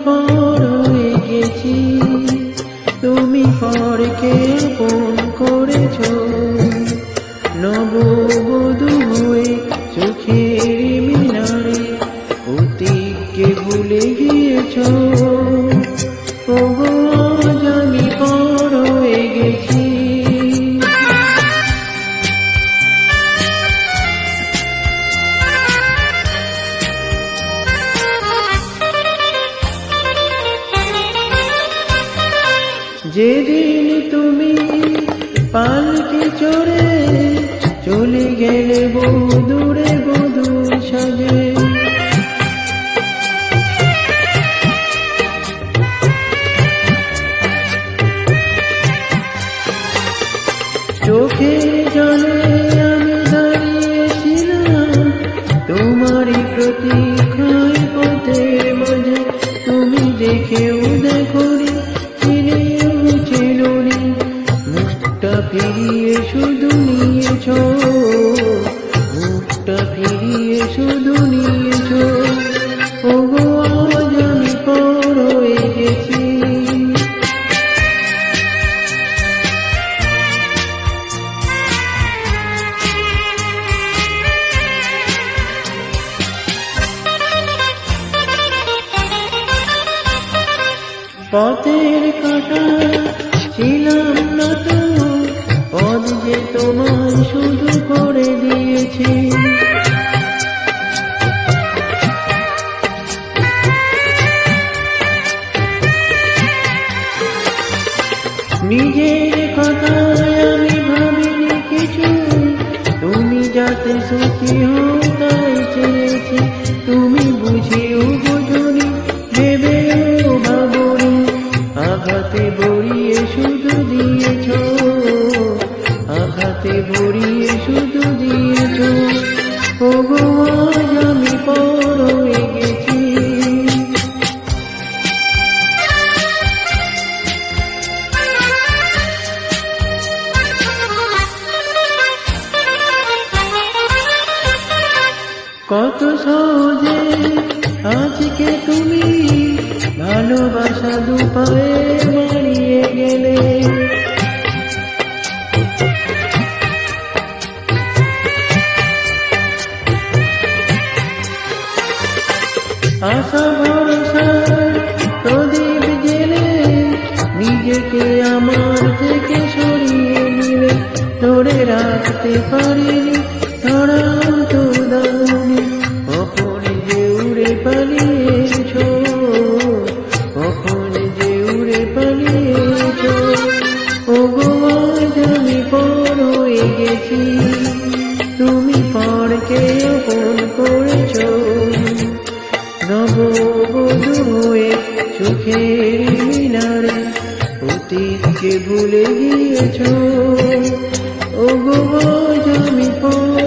পর হয়ে গেছি, তুমি পরকে আপন করেছ। নববধূ হয়ে চোখের মিনারে অতীতকে ভুলে গিয়েছ। ওগো আজ আমি পর হয়ে গেছি। যেদিন তুমি পালকি চড়ে চলে গেলে বহু দূরে বধূ সাজে, চোখের জলে আমি দাঁড়িয়েছিলাম তোমারই প্রতীক্ষায় পথের মাঝে। তুমি দেখেও দেখোনি, চিনেও চেনোনি, মুখটা ফিরিয়ে শুধু নিয়েছ, মুখটা ফিরিয়ে শুধু নিয়েছ। ওগো আজ আমি পর হয়ে গেছি। পথের কাঁটা ছিলাম না তো, পথ যে তোমায় শুধু করে দিয়েছি। নিজের কথায় আমি ভাবিনি কিছু, তুমি যাতে সুখী হও তাই চেয়েছি। তুমি বুঝিও বোঝনি, ভেবেও ভাবনি, আঘাতে ভরিয়ে শুধু দিয়েছ, আঘাতে ভরিয়ে শুধু দিয়েছ। ওগো আজ আমি পর হয়ে গেছি। কত সহজে আজকে তুমি ভালোবাসা দুপায়ে মারিয়ে গেলে। আশা ভরসার প্রদীপ জেলে নিজেকে আমার থেকে সরিয়ে নিলে। ধরে রাখতে পারিনি, ধরাও তো দাওনি, কখন যে উড়ে পালিয়েছ, কখন যে উড়ে পালিয়েছ। ওগো আজ আমি পর হয়ে গেছি, তুমি পরকে আপন করেছ। নববধূ হয়ে চোখের মিনারে অতীতকে ভুলে গিয়েছ। ওগো আজ আমি পর